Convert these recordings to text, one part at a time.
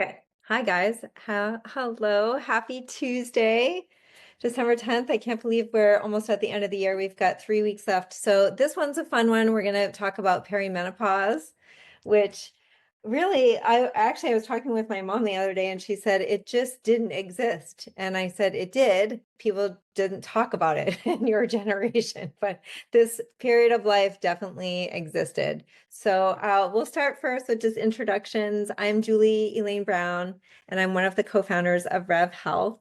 Okay. Hi, guys. Hello. Happy Tuesday, December 10th. I can't believe we're almost at the end of the year. We've got 3 weeks left. So this one's a fun one. We're going to talk about perimenopause, which really, I was talking with my mom the other day and she said it just didn't exist. And I said it did. People didn't talk about it in your generation, but this period of life definitely existed. So we'll start first with just introductions. I'm Julie Elaine Brown, and I'm one of the co-founders of Rev Health.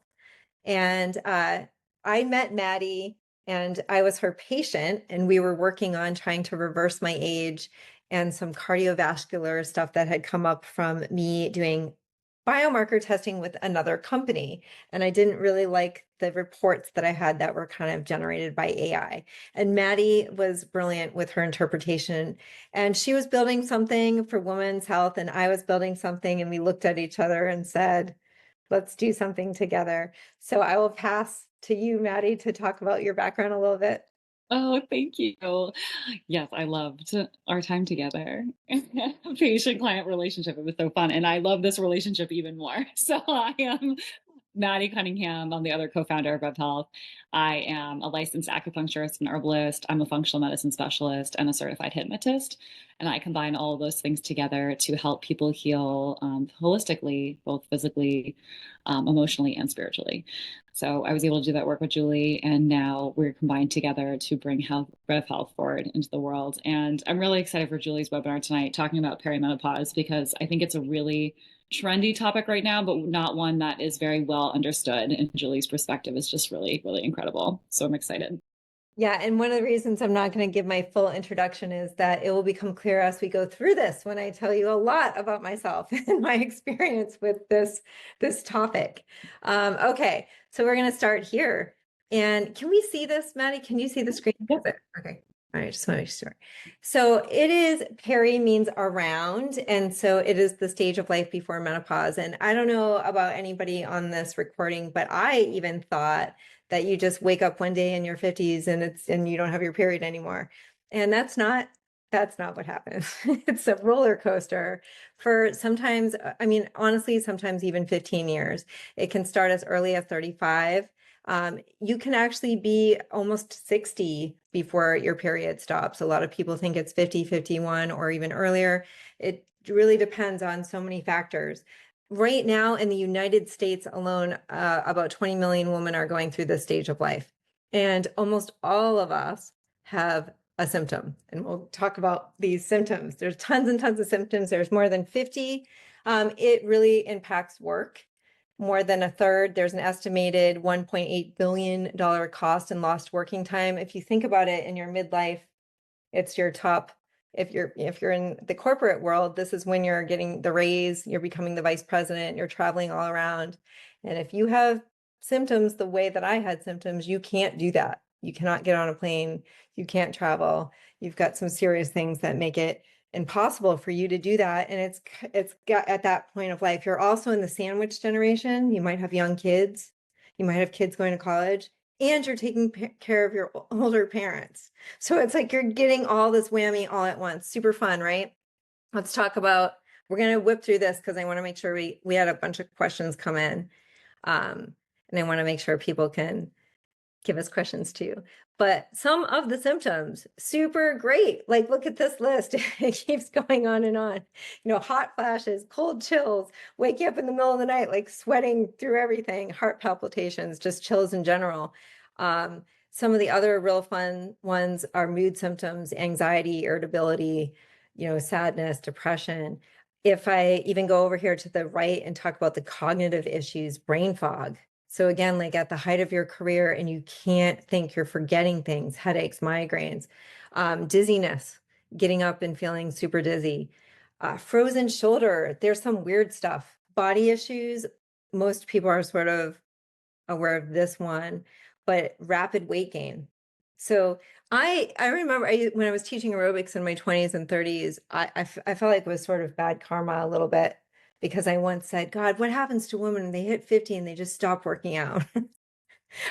And I met Maddie, and I was her patient, and we were working on trying to reverse my age and some cardiovascular stuff that had come up from me doing biomarker testing with another company. And I didn't really like the reports that I had that were kind of generated by AI. And Maddie was brilliant with her interpretation. And she was building something for women's health, and I was building something, and we looked at each other and said, let's do something together. So I will pass to you, Maddie, to talk about your background a little bit. Oh, thank you. Yes, I loved our time together. Patient-client relationship. It was so fun. And I love this relationship even more. So I am Maddie Cunningham. I'm the other co-founder of Rev Health. I am a licensed acupuncturist and herbalist. I'm a functional medicine specialist and a certified hypnotist. And I combine all of those things together to help people heal holistically, both physically, emotionally, and spiritually. So I was able to do that work with Julie, and now we're combined together to bring Rev Health forward into the world. And I'm really excited for Julie's webinar tonight, talking about perimenopause, because I think it's a really trendy topic right now, but not one that is very well understood. And Julie's perspective is just really, really incredible. So I'm excited. Yeah, and one of the reasons I'm not going to give my full introduction is that it will become clear as we go through this when I tell you a lot about myself and my experience with this topic. Okay, so we're going to start here. And can we see this, Maddie? Can you see the screen? Yep. Okay. All right, just want to make sure. So it is, peri means around, and so it is the stage of life before menopause. And I don't know about anybody on this recording, but I even thought that you just wake up one day in your 50s and you don't have your period anymore. And that's not what happens. It's a roller coaster for sometimes, I mean, honestly, sometimes even 15 years. It can start as early as 35. You can actually be almost 60 before your period stops. A lot of people think it's 50, 51, or even earlier. It really depends on so many factors. Right now in the United States alone, about 20 million women are going through this stage of life. And almost all of us have a symptom. And we'll talk about these symptoms. There's tons and tons of symptoms. There's more than 50. It really impacts work. More than a third. There's an estimated $1.8 billion cost in lost working time. If you think about it in your midlife, it's your top. If you're in the corporate world, this is when you're getting the raise, you're becoming the vice president, you're traveling all around. And if you have symptoms the way that I had symptoms, you can't do that. You cannot get on a plane, you can't travel. You've got some serious things that make it impossible for you to do that. And it's got at that point of life. You're also in the sandwich generation. You might have young kids, you might have kids going to college, and you're taking care of your older parents. So it's like you're getting all this whammy all at once. Super fun, right? Let's talk about, we're going to whip through this because I want to make sure we had a bunch of questions come in. And I want to make sure people can give us questions too. But some of the symptoms, super great. Like, look at this list. It keeps going on and on. Hot flashes, cold chills, wake you up in the middle of the night, like sweating through everything, heart palpitations, just chills in general. Some of the other real fun ones are mood symptoms, anxiety, irritability, sadness, depression. If I even go over here to the right and talk about the cognitive issues, brain fog. So again, like at the height of your career and you can't think, you're forgetting things, headaches, migraines, dizziness, getting up and feeling super dizzy, frozen shoulder. There's some weird stuff, body issues. Most people are sort of aware of this one, but rapid weight gain. So I remember when I was teaching aerobics in my 20s and 30s, I felt like it was sort of bad karma a little bit because I once said, God, what happens to women when they hit 50 and they just stop working out?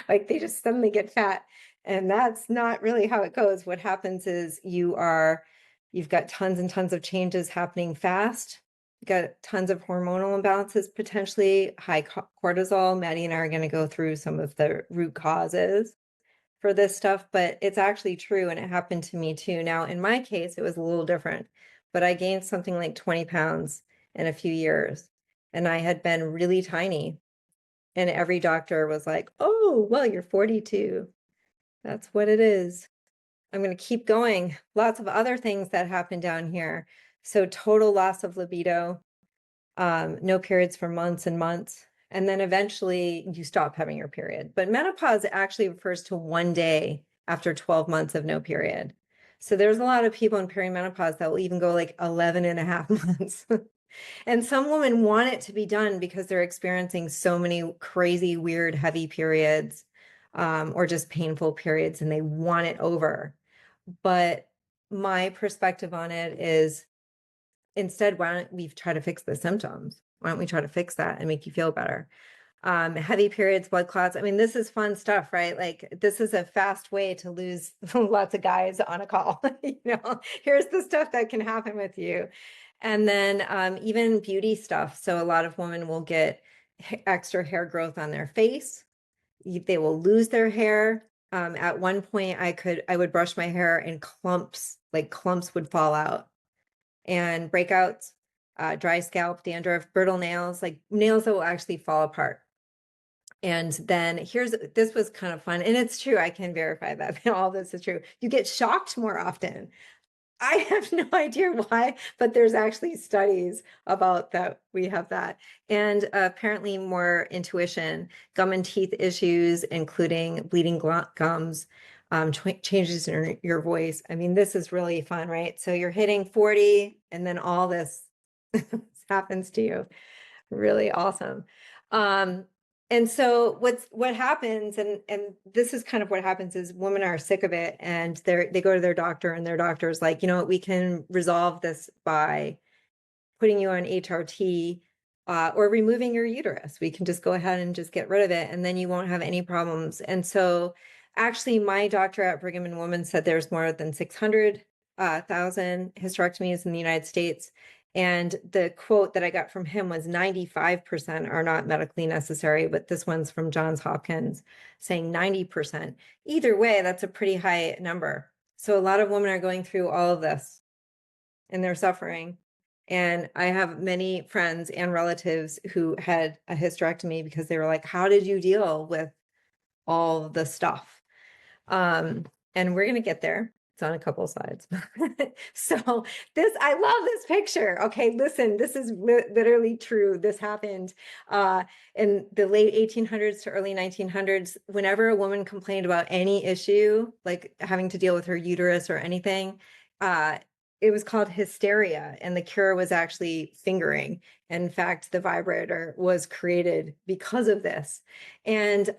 Like they just suddenly get fat. And that's not really how it goes. What happens is you've got tons and tons of changes happening fast. got tons of hormonal imbalances, potentially high cortisol. Maddie and I are going to go through some of the root causes for this stuff, but it's actually true. And it happened to me too. Now, in my case, it was a little different, but I gained something like 20 pounds in a few years, and I had been really tiny. And every doctor was like, oh, well, you're 42. That's what it is. I'm going to keep going. Lots of other things that happen down here. So total loss of libido, no periods for months and months. And then eventually you stop having your period. But menopause actually refers to one day after 12 months of no period. So there's a lot of people in perimenopause that will even go like 11 and a half months. And some women want it to be done because they're experiencing so many crazy, weird, heavy periods, or just painful periods, and they want it over. But my perspective on it is, instead, why don't we try to fix the symptoms? Why don't we try to fix that and make you feel better? Heavy periods, blood clots. I mean, this is fun stuff, right? Like, this is a fast way to lose lots of guys on a call. Here's the stuff that can happen with you. And then even beauty stuff. So a lot of women will get extra hair growth on their face. They will lose their hair. At one point, I would brush my hair and clumps would fall out, and breakouts, dry scalp, dandruff, brittle nails, like nails that will actually fall apart. And then this was kind of fun. And it's true. I can verify that all this is true. You get shocked more often. I have no idea why, but there's actually studies about that. We have that. And apparently more intuition, gum and teeth issues, including bleeding gums, changes in your voice. I mean, this is really fun, right? So you're hitting 40 and then all this happens to you. Really awesome. And so what happens, and this is kind of what happens, is women are sick of it, and they go to their doctor, and their doctor is like, we can resolve this by putting you on HRT, or removing your uterus. We can just go ahead and just get rid of it, and then you won't have any problems. And so actually my doctor at Brigham and Women's said there's more than 600,000 hysterectomies in the United States. And the quote that I got from him was 95% are not medically necessary, but this one's from Johns Hopkins saying 90%. Either way, that's a pretty high number. So a lot of women are going through all of this and they're suffering. And I have many friends and relatives who had a hysterectomy because they were like, how did you deal with all the stuff? And we're going to get there. It's on a couple of slides. So I love this picture. Okay, listen, this is literally true. This happened in the late 1800s to early 1900s. Whenever a woman complained about any issue, like having to deal with her uterus or anything, it was called hysteria, and the cure was actually fingering. In fact, the vibrator was created because of this. And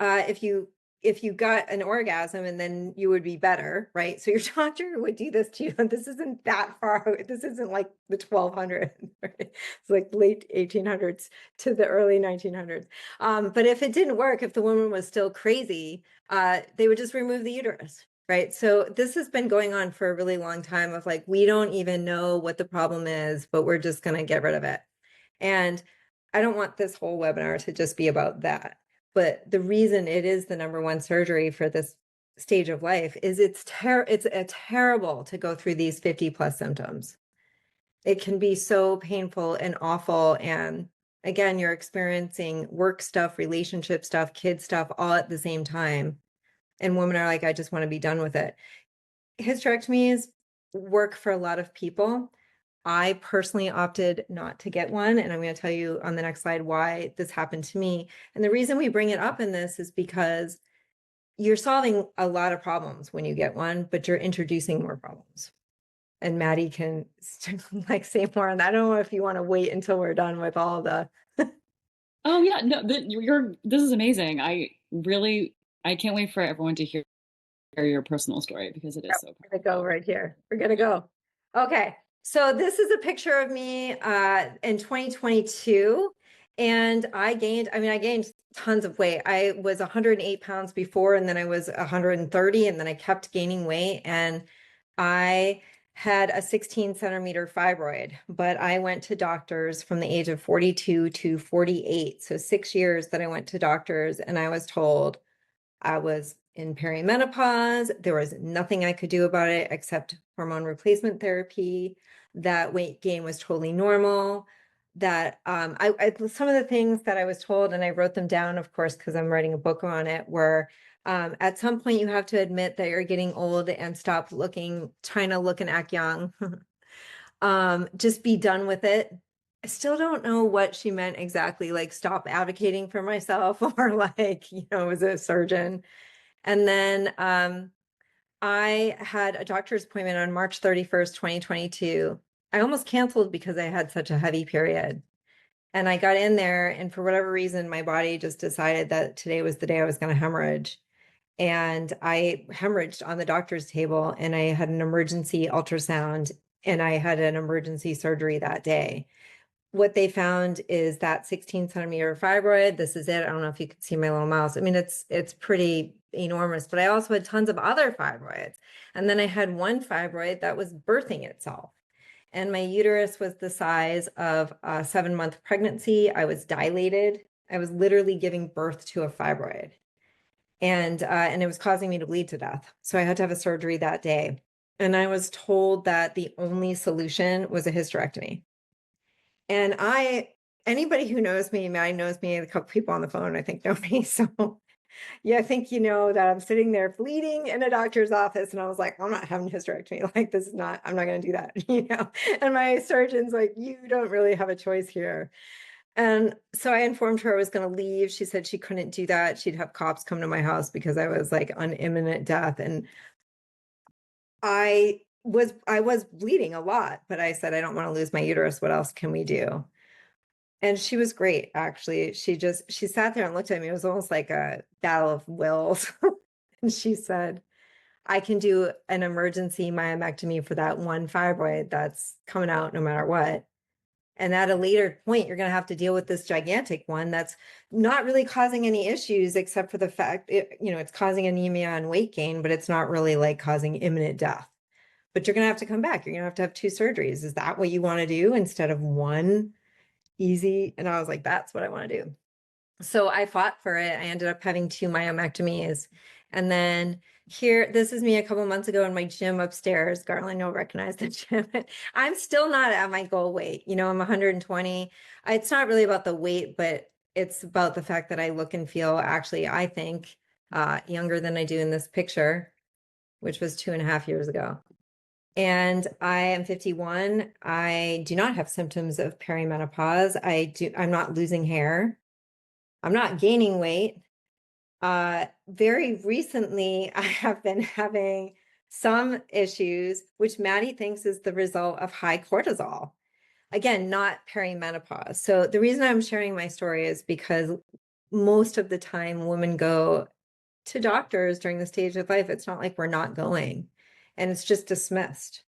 if you got an orgasm, and then you would be better, right? So your doctor would do this to you. And this isn't that far. This isn't like the 1200s, right? It's like late 1800s to the early 1900s. But if it didn't work, if the woman was still crazy, they would just remove the uterus, right? So this has been going on for a really long time of like, we don't even know what the problem is, but we're just going to get rid of it. And I don't want this whole webinar to just be about that. But the reason it is the number one surgery for this stage of life is it's terrible to go through these 50 plus symptoms. It can be so painful and awful. And again, you're experiencing work stuff, relationship stuff, kid stuff, all at the same time. And women are like, I just want to be done with it. Hysterectomies work for a lot of people. I personally opted not to get one, and I'm going to tell you on the next slide why this happened to me. And the reason we bring it up in this is because you're solving a lot of problems when you get one, but you're introducing more problems. And Maddie can like say more on that. I don't know if you want to wait until we're done with all the. Oh yeah, no, this is amazing. I can't wait for everyone to hear your personal story because it is so We're gonna go right here. We're gonna go. Okay, so this is a picture of me in 2022, and I gained tons of weight. I was 108 pounds before, and then I was 130, and then I kept gaining weight, and I had a 16 centimeter fibroid, but I went to doctors from the age of 42 to 48. So 6 years that I went to doctors, and I was told I was in perimenopause. There was nothing I could do about it except hormone replacement therapy. That weight gain was totally normal. That some of the things that I was told, and I wrote them down, of course, because I'm writing a book on it, were at some point you have to admit that you're getting old and stop trying to look and act young. Just be done with it. I still don't know what she meant exactly, like stop advocating for myself or like, as a surgeon. And then I had a doctor's appointment on March 31st, 2022. I almost canceled because I had such a heavy period. And I got in there, and for whatever reason, my body just decided that today was the day I was going to hemorrhage. And I hemorrhaged on the doctor's table, and I had an emergency ultrasound, and I had an emergency surgery that day. What they found is that 16 centimeter fibroid. This is it. I don't know if you can see my little mouse. I mean, it's pretty enormous, but I also had tons of other fibroids. And then I had one fibroid that was birthing itself. And my uterus was the size of a 7 month pregnancy. I was dilated. I was literally giving birth to a fibroid. And it was causing me to bleed to death. So I had to have a surgery that day. And I was told that the only solution was a hysterectomy. And anybody who knows me, Maddie knows me, a couple people on the phone, I think know me. So yeah, I think you know that I'm sitting there bleeding in a doctor's office, and I was like, I'm not having a hysterectomy. Like, this is not, I'm not going to do that, And my surgeon's like, you don't really have a choice here. And so I informed her I was going to leave. She said she couldn't do that. She'd have cops come to my house because I was like on imminent death. And I was bleeding a lot, but I said, I don't want to lose my uterus. What else can we do? And she was great, actually. She sat there and looked at me. It was almost like a battle of wills. And she said, I can do an emergency myomectomy for that one fibroid that's coming out no matter what. And at a later point, you're going to have to deal with this gigantic one that's not really causing any issues except for the fact it's causing anemia and weight gain, but it's not really like causing imminent death. But you're going to have to come back. You're going to have two surgeries. Is that what you want to do instead of one easy? And I was like, that's what I want to do. So I fought for it. I ended up having two myomectomies. And then this is me a couple months ago in my gym upstairs. Garland, you'll recognize the gym. I'm still not at my goal weight. I'm 120. It's not really about the weight, but it's about the fact that I look and feel, actually, I think, younger than I do in this picture, which was 2.5 years ago. And I am 51. I do not have symptoms of perimenopause. I'm not losing hair. I'm not gaining weight. Very recently, I have been having some issues, which Maddie thinks is the result of high cortisol. Again, not perimenopause. So the reason I'm sharing my story is because most of the time women go to doctors during the stage of life. It's not like we're not going, and it's just dismissed.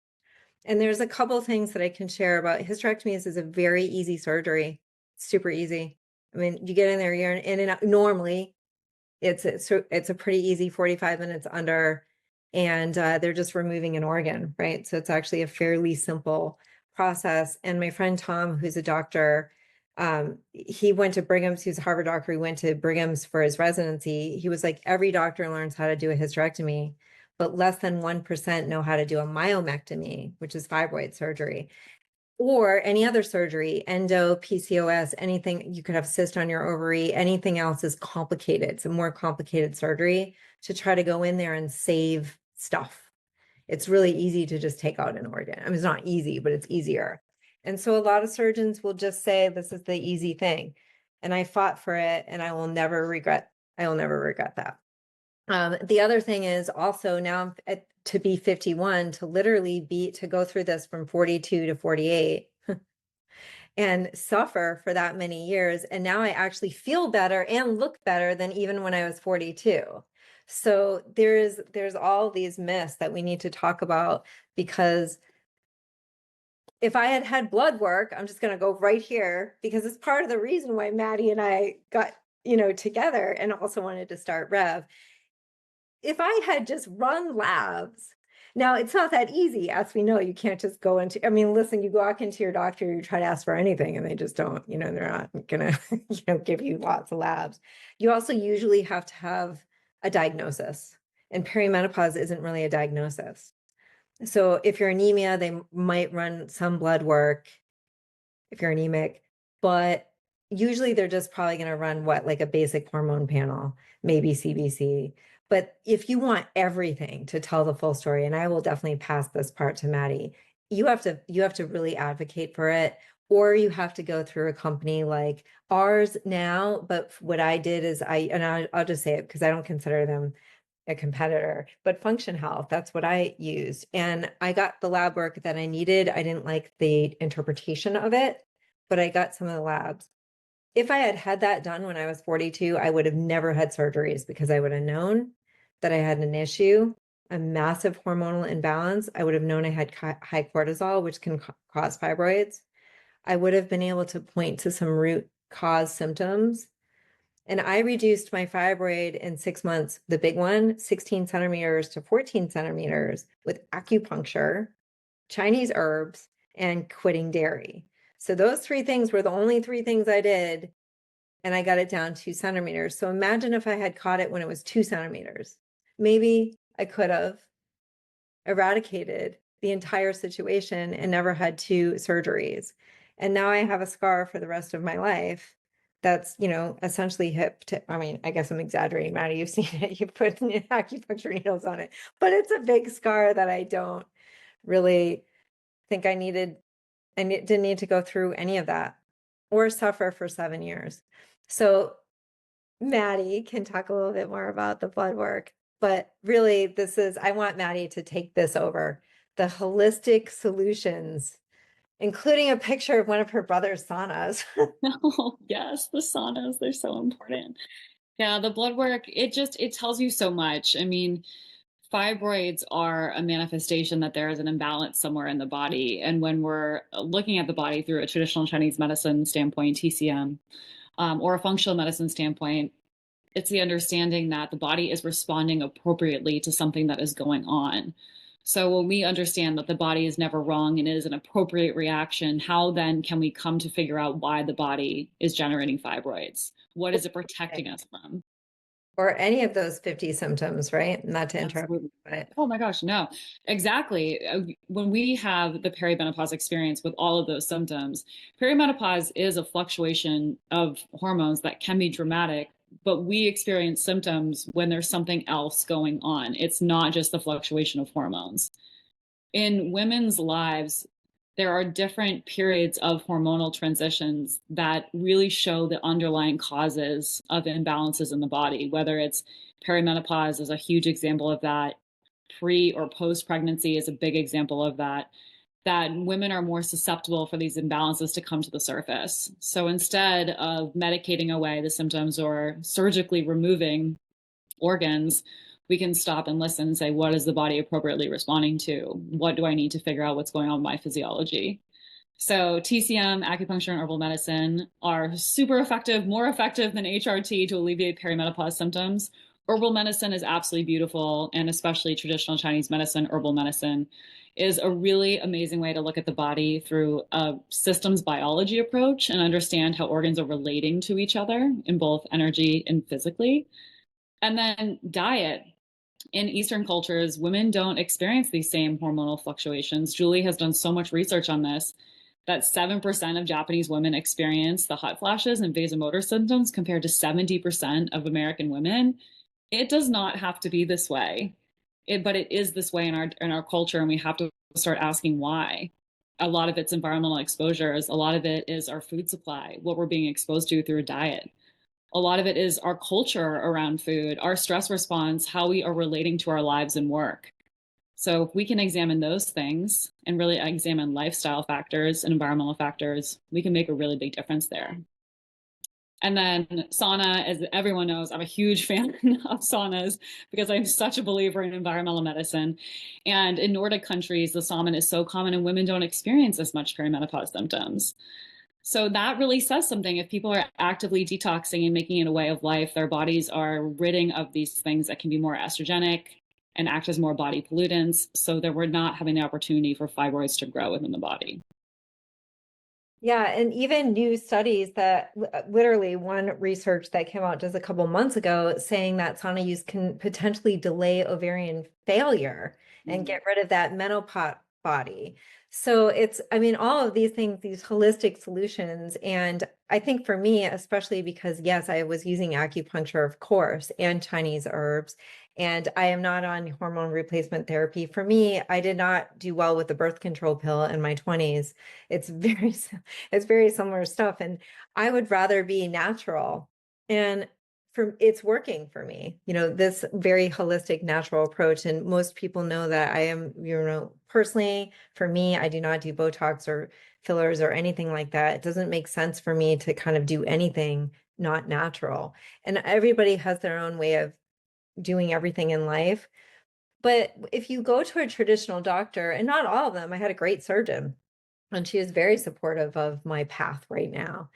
And there's a couple of things that I can share about hysterectomies. Is a very easy surgery, super easy. I mean, you get in there, you're in and out. Normally, it's a pretty easy 45 minutes under, and they're just removing an organ, right? So it's actually a fairly simple process. And my friend Tom, who's a doctor, he went to Brigham's. He's a Harvard doctor. He went to Brigham's for his residency. He was like, every doctor learns how to do a hysterectomy, but less than 1% know how to do a myomectomy, which is fibroid surgery, or any other surgery, endo, PCOS, anything. You could have cyst on your ovary. Anything else is complicated. It's a more complicated surgery to try to go in there and save stuff. It's really easy to just take out an organ. I mean, it's not easy, but it's easier. And so a lot of surgeons will just say, this is the easy thing. And I fought for it, and I will never regret that. The other thing is also now to be 51, to literally to go through this from 42 to 48 and suffer for that many years. And now I actually feel better and look better than even when I was 42. So there's all these myths that we need to talk about, because if I had had blood work, I'm just going to go right here, because it's part of the reason why Maddie and I got, together and also wanted to start Rev. If I had just run labs Now, it's not that easy. As we know, you can't just go into, I mean, listen, you walk into your doctor, you try to ask for anything, and they just don't, they're not gonna, give you lots of labs. You also usually have to have a diagnosis, and perimenopause isn't really a diagnosis. So if you're anemia, they might run some blood work if you're anemic, but usually they're just probably going to run what, like a basic hormone panel, maybe CBC. But if you want everything to tell the full story, and I will definitely pass this part to Maddie, you have to really advocate for it, or you have to go through a company like ours now. But what I did is I'll just say it because I don't consider them a competitor, but Function Health, that's what I used. And I got the lab work that I needed. I didn't like the interpretation of it, but I got some of the labs. If I had had that done when I was 42, I would have never had surgeries because I would have known that I had an issue, a massive hormonal imbalance. I would have known I had high cortisol, which can cause fibroids. I would have been able to point to some root cause symptoms, and I reduced my fibroid in 6 months, the big one, 16 centimeters to 14 centimeters with acupuncture, Chinese herbs, and quitting dairy. So those three things were the only three things I did, and I got it down 2 centimeters. So imagine if I had caught it when it was 2 centimeters. Maybe I could have eradicated the entire situation and never had two surgeries. And now I have a scar for the rest of my life that's, essentially hip to, I mean, I guess I'm exaggerating, Maddie, you've seen it, you put acupuncture needles on it, but it's a big scar that I don't really think didn't need to go through any of that or suffer for 7 years. So Maddie can talk a little bit more about the blood work, but really I want Maddie to take this over, the holistic solutions, including a picture of one of her brother's saunas. Oh, yes, the saunas, they're so important. Yeah, the blood work, it tells you so much. I mean, fibroids are a manifestation that there is an imbalance somewhere in the body. And when we're looking at the body through a traditional Chinese medicine standpoint, TCM, or a functional medicine standpoint, it's the understanding that the body is responding appropriately to something that is going on. So when we understand that the body is never wrong and it is an appropriate reaction, how then can we come to figure out why the body is generating fibroids? What is it protecting us from? Or any of those 50 symptoms, right? Not to interrupt, Absolutely. but Oh my gosh, no. Exactly. When we have the perimenopause experience with all of those symptoms, perimenopause is a fluctuation of hormones that can be dramatic, but we experience symptoms when there's something else going on. It's not just the fluctuation of hormones. In women's lives, there are different periods of hormonal transitions that really show the underlying causes of imbalances in the body, whether it's perimenopause is a huge example of that. Pre or post pregnancy is a big example of that. That women are more susceptible for these imbalances to come to the surface. So instead of medicating away the symptoms or surgically removing organs, we can stop and listen and say, what is the body appropriately responding to? What do I need to figure out what's going on with my physiology? So TCM, acupuncture, and herbal medicine are super effective, more effective than HRT to alleviate perimenopause symptoms. Herbal medicine is absolutely beautiful, and especially traditional Chinese medicine, herbal medicine is a really amazing way to look at the body through a systems biology approach and understand how organs are relating to each other in both energy and physically. And then diet. In Eastern cultures, women don't experience these same hormonal fluctuations. Julie has done so much research on this that 7% of Japanese women experience the hot flashes and vasomotor symptoms compared to 70% of American women. It does not have to be this way. But it is this way in our culture, and we have to start asking why. A lot of it's environmental exposures. A lot of it is our food supply, what we're being exposed to through a diet. A lot of it is our culture around food, our stress response, how we are relating to our lives and work. So if we can examine those things and really examine lifestyle factors and environmental factors, we can make a really big difference there. And then sauna, as everyone knows, I'm a huge fan of saunas because I'm such a believer in environmental medicine. And in Nordic countries, the sauna is so common and women don't experience as much perimenopause symptoms. So that really says something. If people are actively detoxing and making it a way of life, their bodies are ridding of these things that can be more estrogenic, and act as more body pollutants, so that we're not having the opportunity for fibroids to grow within the body. Yeah, and even new studies that literally one research that came out just a couple months ago saying that sauna use can potentially delay ovarian failure and Mm. get rid of that menopause body. So it's, I mean, all of these things, these holistic solutions. And I think for me, especially because yes, I was using acupuncture, of course, and Chinese herbs, and I am not on hormone replacement therapy. For me, I did not do well with the birth control pill in my 20s. It's very it's very similar stuff. And I would rather be natural. And for it's working for me, this very holistic natural approach. And most people know that I am, personally, for me, I do not do Botox or fillers or anything like that. It doesn't make sense for me to kind of do anything not natural. And everybody has their own way of doing everything in life. But if you go to a traditional doctor, and not all of them, I had a great surgeon and she is very supportive of my path right now.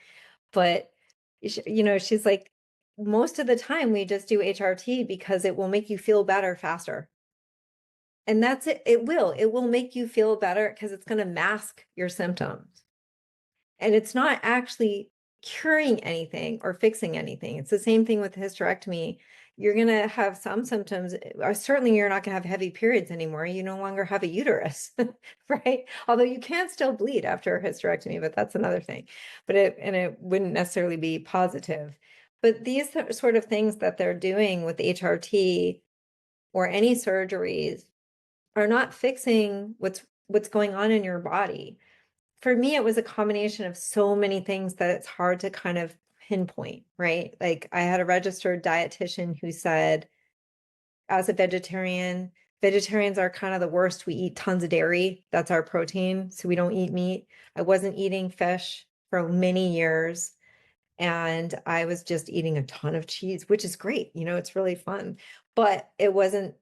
But she's like, most of the time we just do HRT because it will make you feel better faster. And that's it. It will make you feel better because it's going to mask your symptoms. And it's not actually curing anything or fixing anything. It's the same thing with hysterectomy. You're going to have some symptoms, or certainly you're not going to have heavy periods anymore. You no longer have a uterus, right? Although you can still bleed after a hysterectomy, but that's another thing. It wouldn't necessarily be positive. But these sort of things that they're doing with HRT or any surgeries are not fixing what's going on in your body. For me, it was a combination of so many things that it's hard to kind of pinpoint, right? Like I had a registered dietitian who said, as a vegetarian, vegetarians are kind of the worst. We eat tons of dairy. That's our protein. So we don't eat meat. I wasn't eating fish for many years. And I was just eating a ton of cheese, which is great. It's really fun. But it wasn't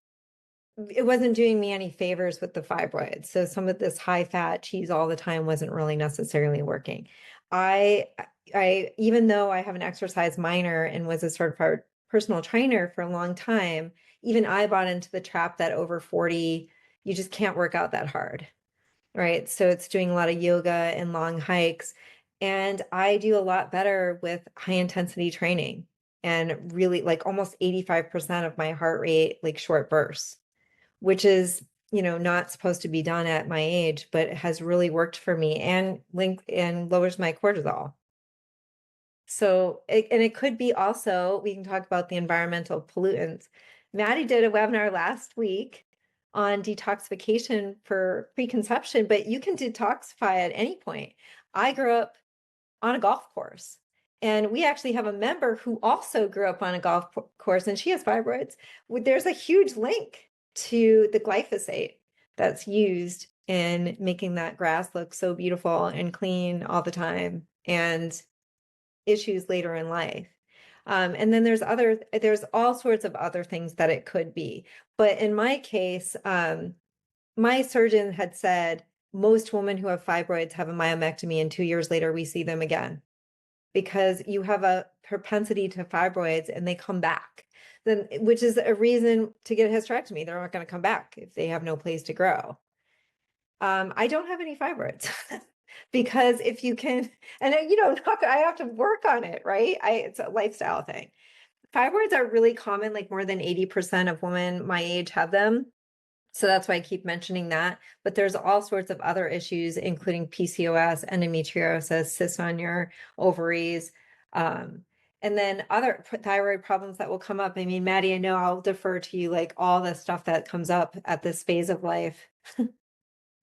doing me any favors with the fibroids. So some of this high fat cheese all the time wasn't really necessarily working. I even though I have an exercise minor and was a certified personal trainer for a long time, even I bought into the trap that over 40, you just can't work out that hard, right? So it's doing a lot of yoga and long hikes. And I do a lot better with high intensity training and really like almost 85% of my heart rate, like short bursts, which is, not supposed to be done at my age, but it has really worked for me and lowers my cortisol. So, and it could be also, we can talk about the environmental pollutants. Maddie did a webinar last week on detoxification for preconception, but you can detoxify at any point. I grew up on a golf course. And we actually have a member who also grew up on a golf course and she has fibroids. There's a huge link to the glyphosate that's used in making that grass look so beautiful and clean all the time and issues later in life. And then there's all sorts of other things that it could be. But in my case, my surgeon had said most women who have fibroids have a myomectomy and 2 years later we see them again because you have a propensity to fibroids and they come back. Then, which is a reason to get a hysterectomy. They're not going to come back if they have no place to grow. I don't have any fibroids because if you can, and I have to work on it, right? It's a lifestyle thing. Fibroids are really common, like more than 80% of women my age have them. So that's why I keep mentioning that. But there's all sorts of other issues, including PCOS, endometriosis, cysts on your ovaries, and then other thyroid problems that will come up. I mean, Maddie, I know I'll defer to you, like all the stuff that comes up at this phase of life.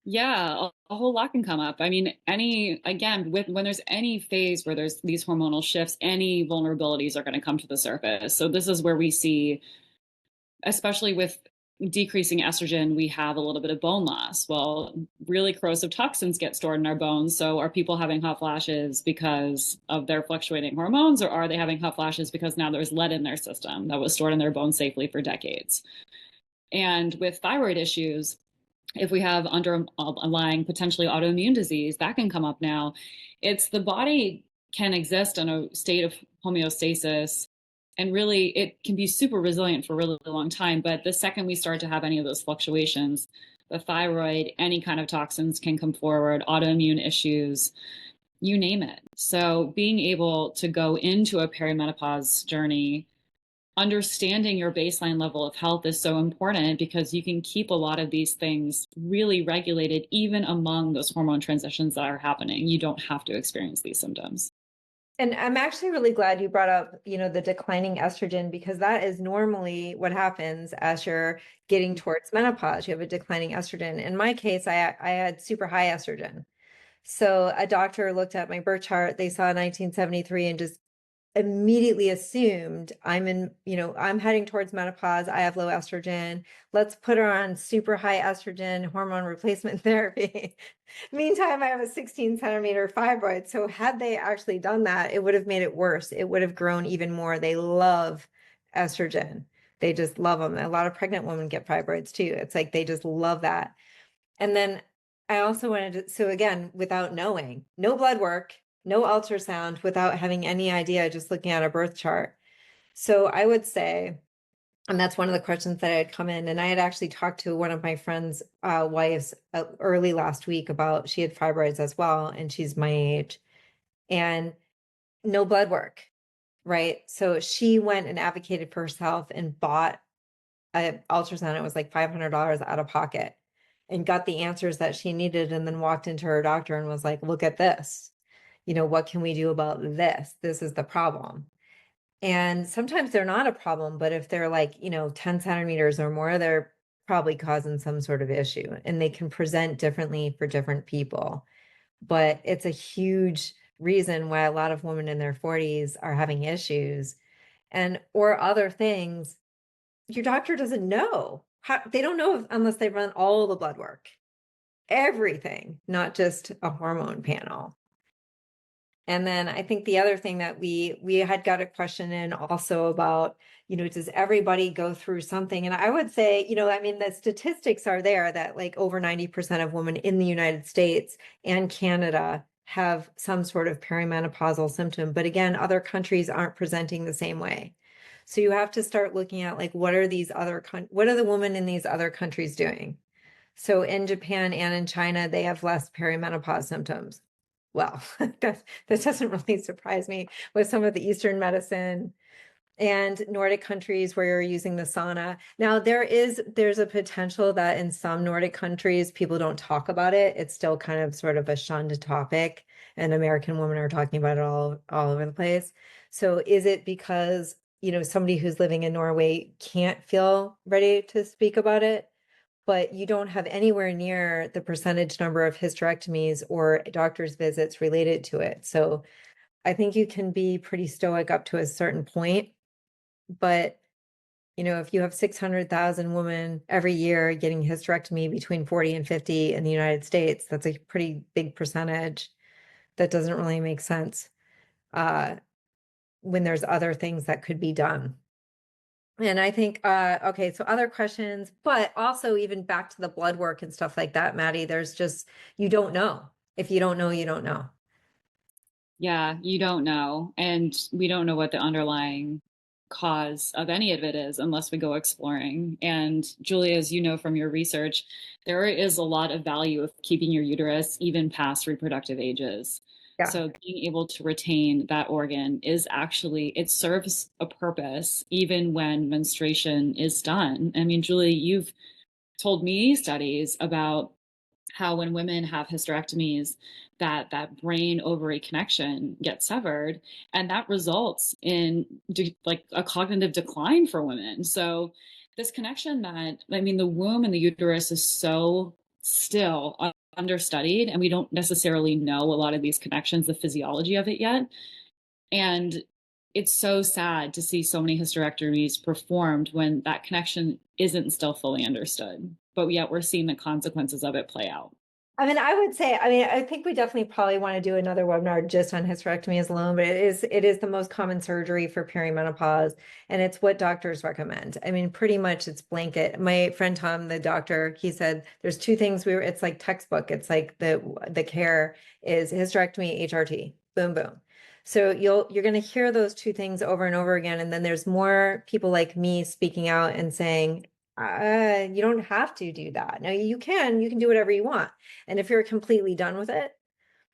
Yeah, a whole lot can come up. I mean, when there's any phase where there's these hormonal shifts, any vulnerabilities are going to come to the surface. So this is where we see, especially with decreasing estrogen, we have a little bit of bone loss. Well, really corrosive toxins get stored in our bones. So are people having hot flashes because of their fluctuating hormones, or are they having hot flashes because now there's lead in their system that was stored in their bones safely for decades? And with thyroid issues, if we have underlying potentially autoimmune disease, that can come up now. It's the body can exist in a state of homeostasis And really, it can be super resilient for a really long time. But the second we start to have any of those fluctuations, the thyroid, any kind of toxins can come forward, autoimmune issues, you name it. So being able to go into a perimenopause journey, understanding your baseline level of health is so important because you can keep a lot of these things really regulated, even among those hormone transitions that are happening. You don't have to experience these symptoms. And I'm actually really glad you brought up, the declining estrogen, because that is normally what happens as you're getting towards menopause. You have a declining estrogen. In my case, I had super high estrogen. So a doctor looked at my birth chart, they saw 1973 and just immediately assumed I'm heading towards menopause. I have low estrogen. Let's put her on super high estrogen hormone replacement therapy. Meantime, I have a 16-centimeter fibroid. So had they actually done that, it would have made it worse. It would have grown even more. They love estrogen. They just love them. A lot of pregnant women get fibroids too. It's like they just love that. And then I also wanted to, so again, without knowing, no blood work, no ultrasound, without having any idea, just looking at a birth chart. So I would say, and that's one of the questions that had come in. And I had actually talked to one of my friends' wives early last week about she had fibroids as well, and she's my age, and no blood work, right? So she went and advocated for herself and bought an ultrasound. It was like $500 out of pocket, and got the answers that she needed, and then walked into her doctor and was like, look at this. What can we do about this? This is the problem. And sometimes they're not a problem, but if they're like, 10 centimeters or more, they're probably causing some sort of issue, and they can present differently for different people. But it's a huge reason why a lot of women in their 40s are having issues and or other things. Your doctor doesn't know. They don't know unless they run all the blood work, everything, not just a hormone panel. And then I think the other thing that we had got a question in also about, does everybody go through something? And I would say, the statistics are there that like over 90% of women in the United States and Canada have some sort of perimenopausal symptom. But again, other countries aren't presenting the same way. So you have to start looking at like, what are the women in these other countries doing? So in Japan and in China, they have less perimenopause symptoms. Well, that doesn't really surprise me with some of the Eastern medicine and Nordic countries where you're using the sauna. Now there's a potential that in some Nordic countries people don't talk about it. It's still kind of sort of a shunned topic, and American women are talking about it all over the place. So is it because, somebody who's living in Norway can't feel ready to speak about it? But you don't have anywhere near the percentage number of hysterectomies or doctor's visits related to it. So I think you can be pretty stoic up to a certain point. But, if you have 600,000 women every year getting hysterectomy between 40 and 50 in the United States, that's a pretty big percentage. That doesn't really make sense uh, when there's other things that could be done. And I think, okay, so other questions, but also even back to the blood work and stuff like that, Maddie, there's just, you don't know. If you don't know, you don't know. Yeah, you don't know. And we don't know what the underlying cause of any of it is unless we go exploring. And Julia, as you know from your research, there is a lot of value of keeping your uterus even past reproductive ages. Yeah. So being able to retain that organ is actually, it serves a purpose even when menstruation is done. I mean, Julie, you've told me studies about how when women have hysterectomies, that brain ovary connection gets severed, and that results in like a cognitive decline for women. So this connection, that I mean, the womb and the uterus is so still understudied, and we don't necessarily know a lot of these connections, the physiology of it yet. And it's so sad to see so many hysterectomies performed when that connection isn't still fully understood, but yet we're seeing the consequences of it play out. I would say, I think we definitely probably want to do another webinar just on hysterectomy as alone, but it is the most common surgery for perimenopause, and it's what doctors recommend. Pretty much it's blanket. My friend Tom, the doctor, he said there's two things it's like textbook. It's like the care is hysterectomy, HRT, boom, boom. So you're going to hear those two things over and over again. And then there's more people like me speaking out and saying, you don't have to do that. No, you can do whatever you want. And if you're completely done with it,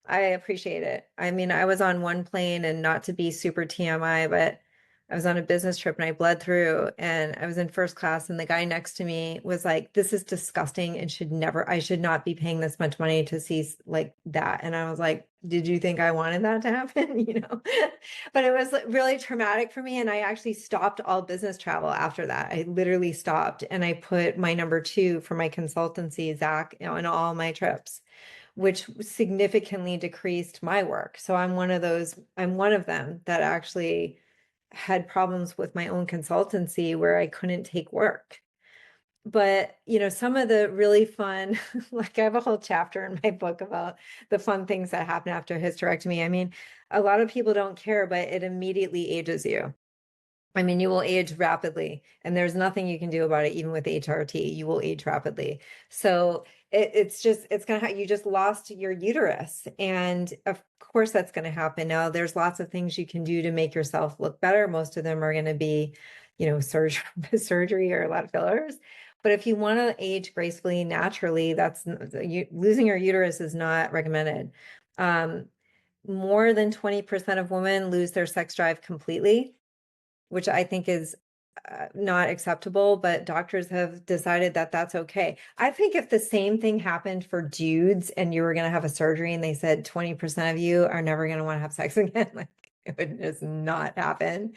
I appreciate it. I mean, I was on one plane and not to be super TMI, but I was on a business trip and I bled through and I was in first class and the guy next to me was like, this is disgusting and I should not be paying this much money to see like that. And I was like, did you think I wanted that to happen? You know, but it was really traumatic for me. And I actually stopped all business travel after that. I literally stopped and I put my number two for my consultancy, Zach, on all my trips, which significantly decreased my work. So I'm one of them that actually had problems with my own consultancy where I couldn't take work. But, some of the really fun, like I have a whole chapter in my book about the fun things that happen after hysterectomy. I mean, a lot of people don't care, but it immediately ages you. I mean, you will age rapidly, and there's nothing you can do about it, even with HRT. You will age rapidly. So it's gonna you just lost your uterus, and of course that's gonna happen. Now, there's lots of things you can do to make yourself look better. Most of them are gonna be, surgery, surgery or a lot of fillers. But if you want to age gracefully, naturally, losing your uterus is not recommended. Um, More than 20% of women lose their sex drive completely, which I think is not acceptable, but doctors have decided that that's okay. I think if the same thing happened for dudes and you were going to have a surgery and they said 20% of you are never going to want to have sex again, like it would just not happen.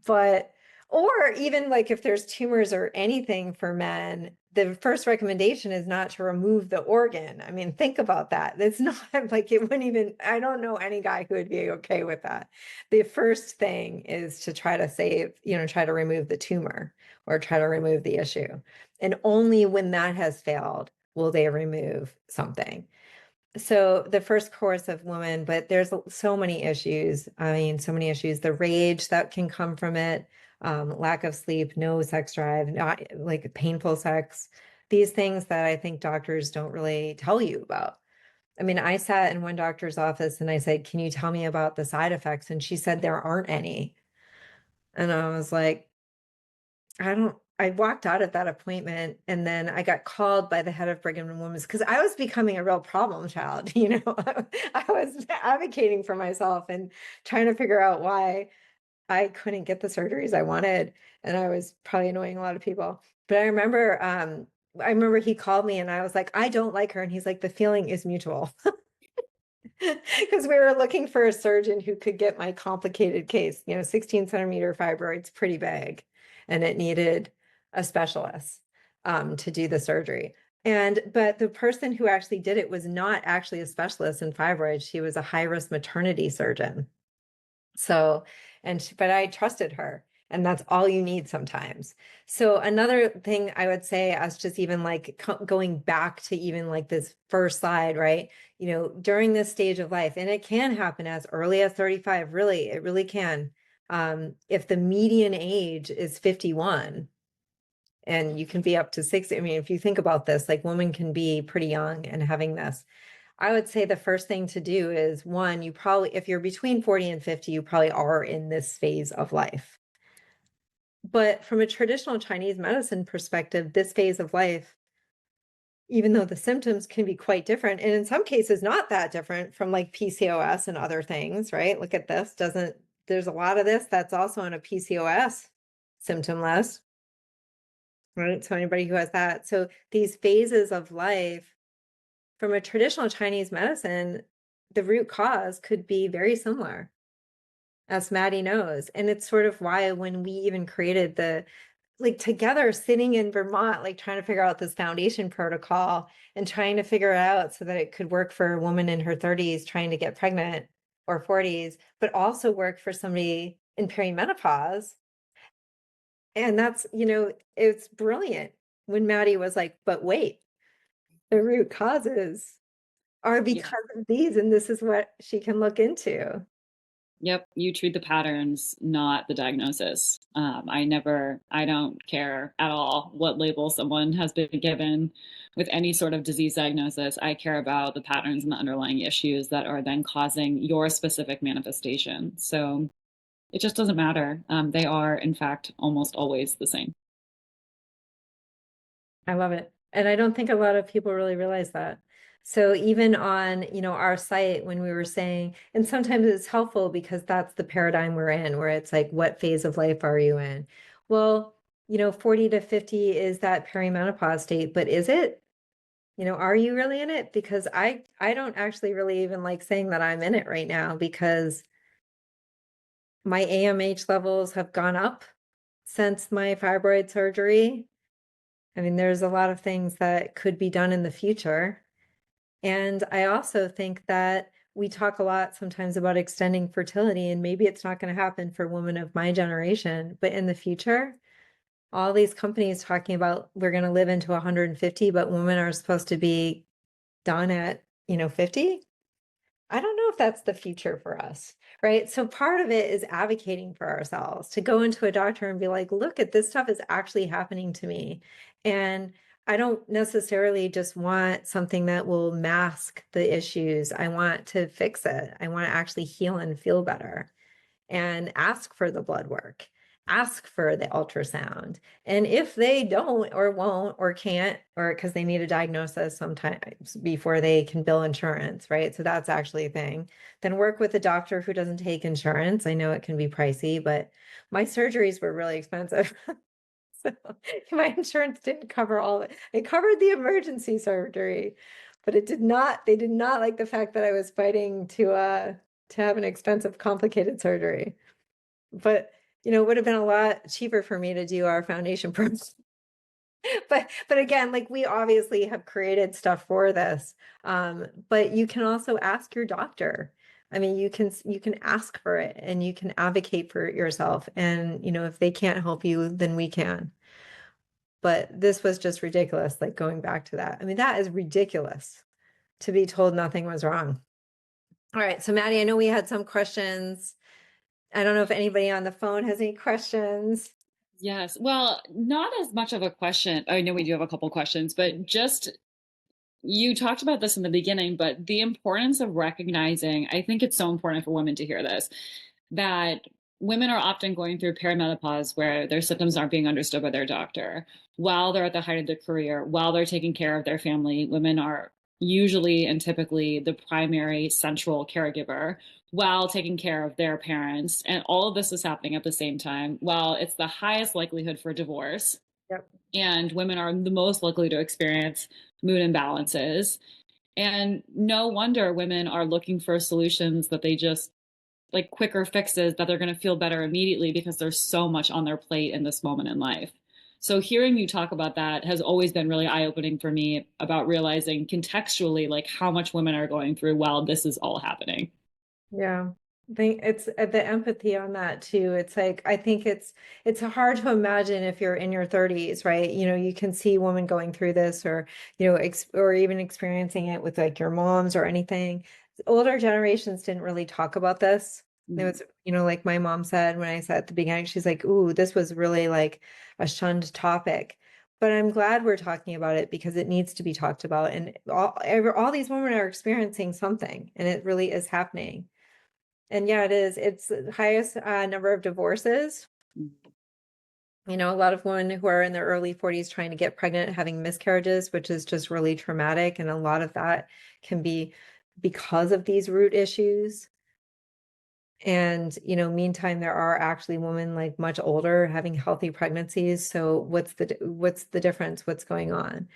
But, or even like if there's tumors or anything for men, the first recommendation is not to remove the organ. I mean, think about that. It's not like it wouldn't even, I don't know any guy who would be okay with that. The first thing is to try to save, try to remove the tumor or try to remove the issue. And only when that has failed will they remove something. So the first course of women, but there's so many issues. I mean, so many issues. The rage that can come from it, lack of sleep, no sex drive, not like painful sex, these things that I think doctors don't really tell you about. I mean, I sat in one doctor's office and I said, can you tell me about the side effects? And she said there aren't any. And I was like, I walked out of that appointment and then I got called by the head of Brigham and Women's because I was becoming a real problem child. I was advocating for myself and trying to figure out why I couldn't get the surgeries I wanted. And I was probably annoying a lot of people. But I remember he called me and I was like, I don't like her. And he's like, the feeling is mutual. Because we were looking for a surgeon who could get my complicated case, 16 centimeter fibroids, pretty big, and it needed a specialist to do the surgery. But the person who actually did it was not actually a specialist in fibroids. She was a high risk maternity surgeon. So, but I trusted her, and that's all you need sometimes. So another thing I would say, as just even like going back to even like this first slide, right? During this stage of life, and it can happen as early as 35, really, it really can. If the median age is 51, and you can be up to 60. I mean, if you think about this, like women can be pretty young and having this. I would say the first thing to do is one, if you're between 40 and 50, you probably are in this phase of life. But from a traditional Chinese medicine perspective, this phase of life, even though the symptoms can be quite different, and in some cases not that different from like PCOS and other things, right? Look at this, there's a lot of this that's also on a PCOS symptom list, right? So anybody who has that. So these phases of life from a traditional Chinese medicine, the root cause could be very similar, as Maddie knows. And it's sort of why when we even created like together sitting in Vermont, like trying to figure out this foundation protocol and trying to figure it out so that it could work for a woman in her 30s trying to get pregnant or 40s, but also work for somebody in perimenopause. And it's brilliant when Maddie was like, but wait, the root causes are Yeah. because of these, and this is what she can look into. Yep, you treat the patterns, not the diagnosis. I don't care at all what label someone has been given with any sort of disease diagnosis. I care about the patterns and the underlying issues that are then causing your specific manifestation. So it just doesn't matter. They are, in fact, almost always the same. I love it. And I don't think a lot of people really realize that. So even on, our site when we were saying, and sometimes it's helpful because that's the paradigm we're in, where it's like, what phase of life are you in? Well, 40 to 50 is that perimenopause state, but is it? Are you really in it? Because I don't actually really even like saying that I'm in it right now because my AMH levels have gone up since my fibroid surgery. I mean, there's a lot of things that could be done in the future. And I also think that we talk a lot sometimes about extending fertility, and maybe it's not going to happen for women of my generation, but in the future, all these companies talking about we're going to live into 150, but women are supposed to be done at, 50. I don't know if that's the future for us, right? So part of it is advocating for ourselves to go into a doctor and be like, look at this stuff is actually happening to me. And I don't necessarily just want something that will mask the issues. I want to fix it. I want to actually heal and feel better and ask for the blood work, ask for the ultrasound. And if they don't or won't or can't, or because they need a diagnosis sometimes before they can bill insurance, right? So that's actually a thing. Then work with a doctor who doesn't take insurance. I know it can be pricey, but my surgeries were really expensive. So my insurance didn't cover all of it. It covered the emergency surgery, but they did not like the fact that I was fighting to have an expensive, complicated surgery. But it would have been a lot cheaper for me to do our foundation program. But again, like we obviously have created stuff for this. But you can also ask your doctor. I mean, you can ask for it and you can advocate for it yourself. And if they can't help you, then we can. But this was just ridiculous, like going back to that. I mean, that is ridiculous to be told nothing was wrong. All right, so Maddie, I know we had some questions. I don't know if anybody on the phone has any questions. Yes. Well, not as much of a question. I know we do have a couple questions, but just you talked about this in the beginning, but the importance of recognizing, I think it's so important for women to hear this, that women are often going through perimenopause where their symptoms aren't being understood by their doctor while they're at the height of their career, while they're taking care of their family. Women are usually and typically the primary central caregiver while taking care of their parents. And all of this is happening at the same time. While it's the highest likelihood for divorce, Yep. and women are the most likely to experience mood imbalances. And no wonder women are looking for solutions that they just like quicker fixes that they're going to feel better immediately because there's so much on their plate in this moment in life. So hearing you talk about that has always been really eye-opening for me about realizing contextually like how much women are going through while this is all happening. Yeah. I think it's the empathy on that too. It's like I think it's hard to imagine if you're in your 30s, right? You can see women going through this or or even experiencing it with like your moms or anything. Older generations didn't really talk about this. It Mm. was, like my mom said when I said at the beginning, she's like, "Ooh, this was really like a shunned topic." But I'm glad we're talking about it because it needs to be talked about. And all these women are experiencing something, and it really is happening. And yeah, it is. It's the highest number of divorces. A lot of women who are in their early 40s trying to get pregnant, having miscarriages, which is just really traumatic. And a lot of that can be because of these root issues. And, meantime, there are actually women like much older having healthy pregnancies. So what's the difference? What's going on?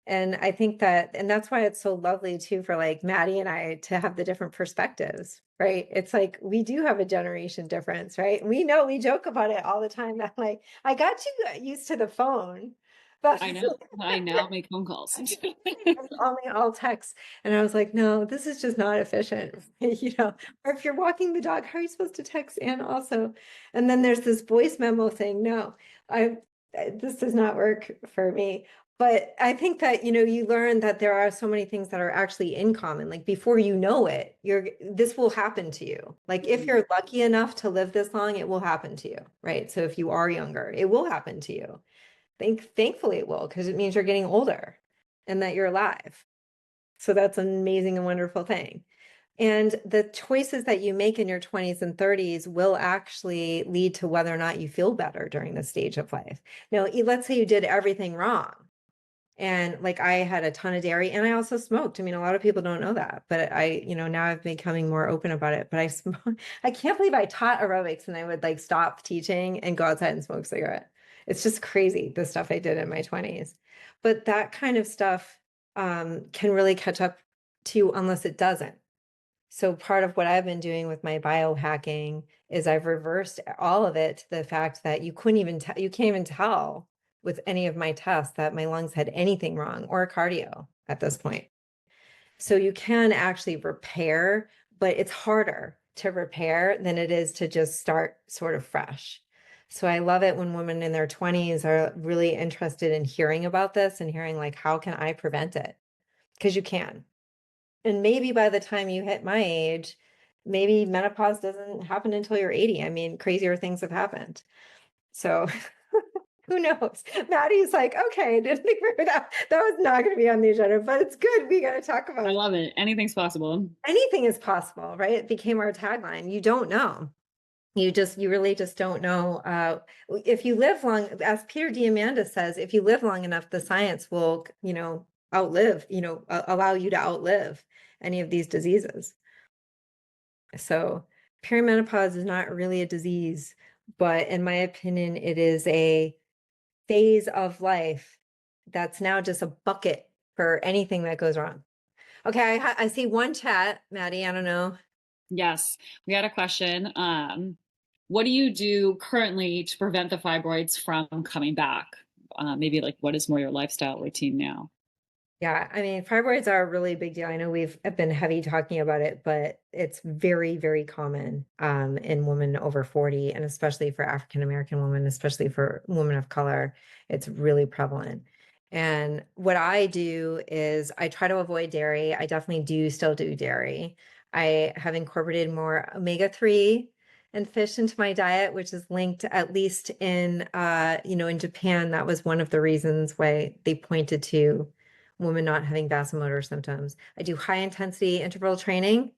And I think and that's why it's so lovely too for like Maddie and I to have the different perspectives, right? It's like we do have a generation difference, right? We know we joke about it all the time that like I got you used to the phone, but I know. I now make phone calls. only all text. And I was like, no, this is just not efficient, or if you're walking the dog, how are you supposed to text? And also, and then there's this voice memo thing. No, this does not work for me. But I think that, you learn that there are so many things that are actually in common. Like before you know it, this will happen to you. Like if Mhm. you're lucky enough to live this long, it will happen to you, right? So if you are younger, it will happen to you. Thankfully it will, because it means you're getting older and that you're alive. So that's an amazing and wonderful thing. And the choices that you make in your 20s and 30s will actually lead to whether or not you feel better during this stage of life. Now, let's say you did everything wrong. And like I had a ton of dairy and I also smoked. I mean, a lot of people don't know that, but now I've been becoming more open about it. But I can't believe I taught aerobics and I would like stop teaching and go outside and smoke a cigarette. It's just crazy the stuff I did in my 20s. But that kind of stuff can really catch up to you unless it doesn't. So part of what I've been doing with my biohacking is I've reversed all of it to the fact that you can't even tell with any of my tests that my lungs had anything wrong or cardio at this point. So you can actually repair, but it's harder to repair than it is to just start sort of fresh. So I love it when women in their 20s are really interested in hearing about this and hearing like, how can I prevent it? Because you can. And maybe by the time you hit my age, maybe menopause doesn't happen until you're 80. I mean, crazier things have happened. So who knows? Maddie's like, okay, I didn't think we were that was not going to be on the agenda, but it's good. We got to talk I about love it. Anything's possible. anything is possible, right? It became our tagline. You don't know. You really just don't know. If you live long, as Peter Diamandis says, if you live long enough, the science will, allow you to outlive any of these diseases. So perimenopause is not really a disease, but in my opinion, it is a phase of life that's now just a bucket for anything that goes wrong. Okay, I see one chat, Maddie. I don't know. Yes, we had a question. What do you do currently to prevent the fibroids from coming back? Maybe like what is more your lifestyle routine now? Yeah, I mean, fibroids are a really big deal. I know we've been heavy talking about it, but it's very, very common in women over 40, and especially for African American women, especially for women of color, it's really prevalent. And what I do is I try to avoid dairy. I definitely do still do dairy. I have incorporated more omega-3 and fish into my diet, which is linked at least in Japan. That was one of the reasons why they pointed to women not having vasomotor symptoms. I do high intensity interval training,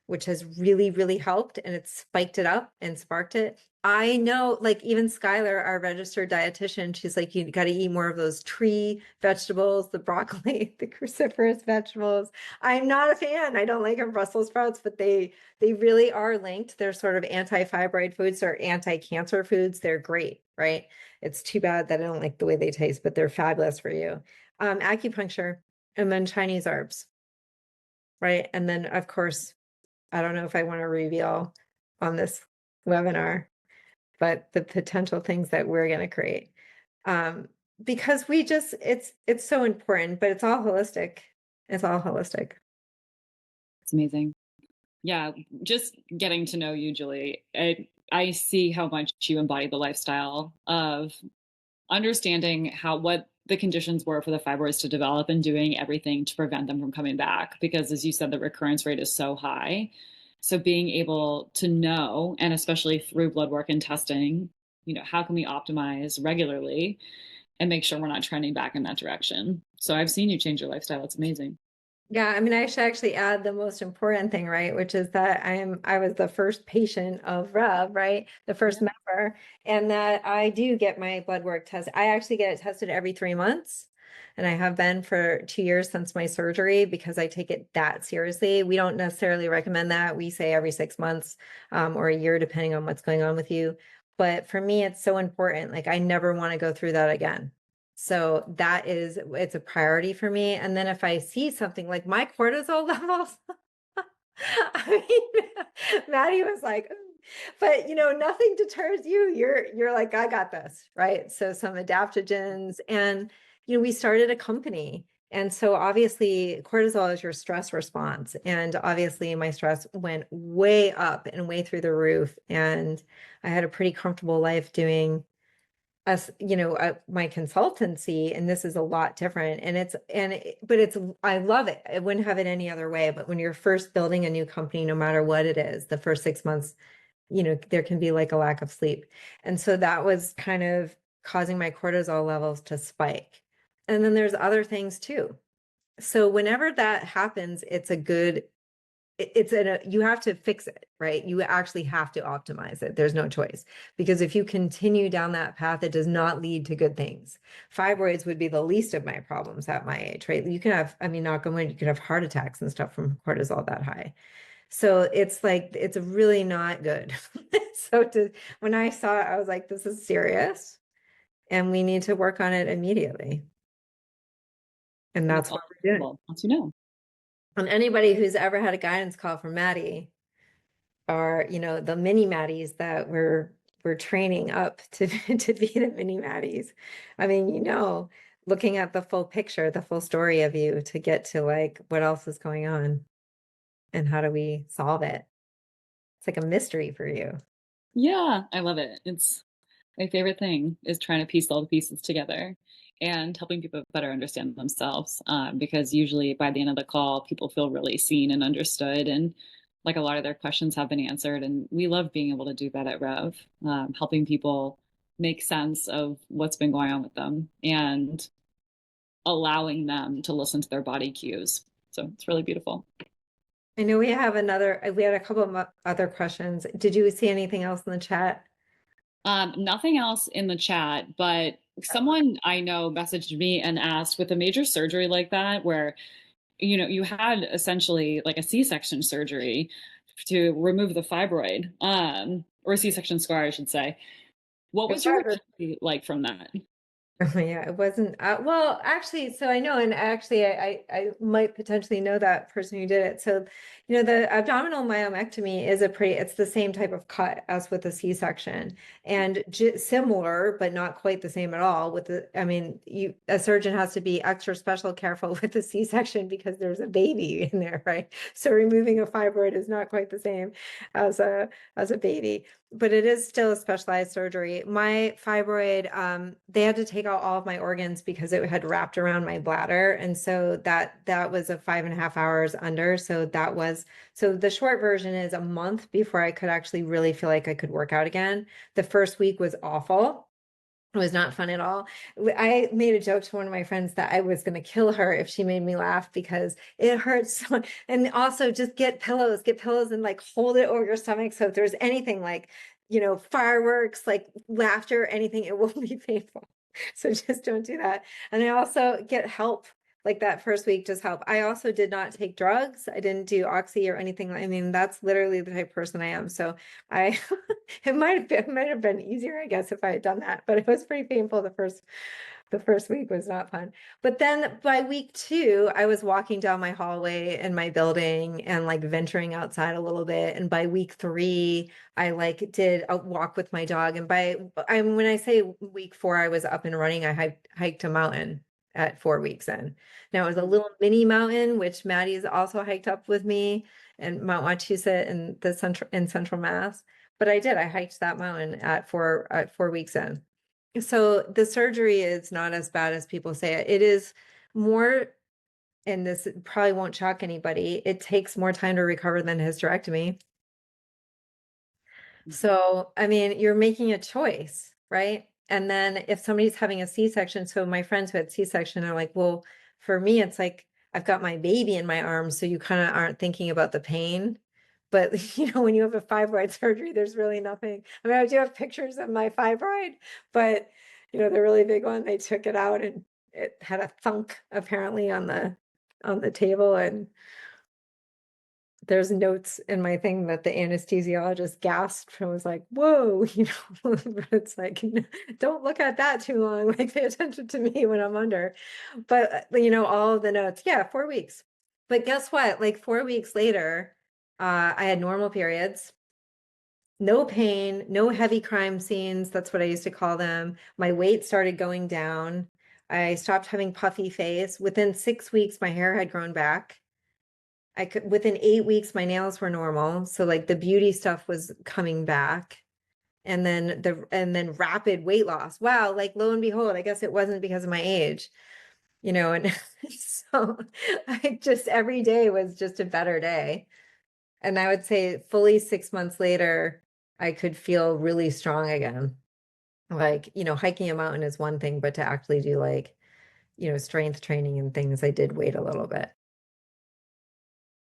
which has really, really helped, and it's spiked it up and sparked it. I know, like even Skylar, our registered dietitian, she's like, you got to eat more of those tree vegetables, the broccoli, the cruciferous vegetables. I'm not a fan. I don't like our Brussels sprouts, but they really are linked. They're sort of anti-fibroid foods or anti-cancer foods. They're great, right? It's too bad that I don't like the way they taste, but they're fabulous for you. Acupuncture and then Chinese herbs, right? And then, of course, I don't know if I want to reveal on this webinar, but the potential things that we're going to create. Because it's so important, but it's all holistic. It's all holistic. It's amazing. Yeah, just getting to know you, Julie, I see how much you embody the lifestyle of understanding what the conditions were for the fibroids to develop and doing everything to prevent them from coming back. Because as you said, the recurrence rate is so high. So being able to know, and especially through blood work and testing, how can we optimize regularly and make sure we're not trending back in that direction? So I've seen you change your lifestyle. It's amazing. Yeah, I mean, I should actually add the most important thing, right? Which is that I was the first patient of Rev, right? The first Yeah. member, and that I do get my blood work tested. I actually get it tested every 3 months, and I have been for 2 years since my surgery because I take it that seriously. We don't necessarily recommend that. We say every 6 months, or a year, depending on what's going on with you. But for me, it's so important. Like I never want to go through that again. So it's a priority for me. And then if I see something like my cortisol levels, I mean, Maddie was like, "Ooh." But nothing deters you. You're like, I got this, right? So some adaptogens, and we started a company. And so obviously cortisol is your stress response. And obviously my stress went way up and way through the roof. And I had a pretty comfortable life doing us, my consultancy, and this is a lot different. And but I love it. I wouldn't have it any other way. But when you're first building a new company, no matter what it is, the first 6 months, there can be like a lack of sleep. And so that was kind of causing my cortisol levels to spike. And then there's other things too. So whenever that happens, you have to fix it, right? You actually have to optimize it. There's no choice. Because if you continue down that path, it does not lead to good things. Fibroids would be the least of my problems at my age, right? You can have, I mean, knock on wood, you could have heart attacks and stuff from cortisol that high. So it's like, it's really not good. When I saw it, I was like, this is serious and we need to work on it immediately. And And it's that's all what we're doing. well, once you know. And anybody who's ever had a guidance call from Maddie, or the mini Maddies that we're training up to to be the mini Maddies. I mean, looking at the full picture, the full story of you to get to like what else is going on and how do we solve it? It's like a mystery for you. Yeah, I love it. It's my favorite thing is trying to piece all the pieces together and helping people better understand themselves. Because usually by the end of the call, people feel really seen and understood, and like a lot of their questions have been answered. And we love being able to do that at Rev, helping people make sense of what's been going on with them and allowing them to listen to their body cues. So it's really beautiful. I know we had a couple of other questions. Did you see anything else in the chat? Nothing else in the chat, but someone I know messaged me and asked, with a major surgery like that, where you had essentially like a C-section surgery to remove the fibroid, or a C-section scar, I should say. What It was your was. recovery like from that? Yeah, it wasn't well, actually, so I know, and actually I might potentially know that person who did it. So, the abdominal myomectomy it's the same type of cut as with a C-section, and similar, but not quite the same at all I mean, a surgeon has to be extra special careful with the C-section because there's a baby in there, right? So removing a fibroid is not quite the same as a baby, but it is still a specialized surgery. My fibroid, they had to take out all of my organs because it had wrapped around my bladder. And so that was a 5.5 hours under. So the short version is a month before I could actually really feel like I could work out again. The first week was awful. It was not fun at all. I made a joke to one of my friends that I was going to kill her if she made me laugh because it hurts so. And also just get pillows and like hold it over your stomach. So if there's anything like, fireworks, like laughter, anything, it will be painful. So just don't do that. And I also get help. Like that first week, just help. I also did not take drugs. I didn't do oxy or anything. I mean, that's literally the type of person I am. So I it might have been easier, I guess, if I had done that, but it was pretty painful. The first week was not fun. But then by week 2, I was walking down my hallway in my building and like venturing outside a little bit. And by week 3, I like did a walk with my dog. And when I say week 4, I was up and running. I hiked a mountain at 4 weeks in. Now it was a little mini mountain, which Maddie's also hiked up with me, and Mount Wachusett in central Mass. But I hiked that mountain at 4 weeks in. So the surgery is not as bad as people say it. It is more, and this probably won't shock anybody, it takes more time to recover than hysterectomy. So, I mean, you're making a choice, right? And then if somebody's having a C-section, so my friends who had C-section are like, well, for me, it's like I've got my baby in my arms, so you kind of aren't thinking about the pain. But when you have a fibroid surgery, there's really nothing. I mean, I do have pictures of my fibroid, but the really big one, they took it out and it had a thunk apparently on the table, and there's notes in my thing that the anesthesiologist gasped and was like, whoa, but it's like, don't look at that too long. Like, pay attention to me when I'm under. But, all of the notes, yeah, 4 weeks. But guess what? Like 4 weeks later, I had normal periods, no pain, no heavy crime scenes. That's what I used to call them. My weight started going down. I stopped having puffy face. Within 6 weeks, my hair had grown back. Within 8 weeks, my nails were normal. So like the beauty stuff was coming back. and then rapid weight loss. Wow, like lo and behold, I guess it wasn't because of my age, and so I just every day was just a better day. And I would say fully 6 months later, I could feel really strong again. Like, hiking a mountain is one thing, but to actually do like, strength training and things, I did wait a little bit.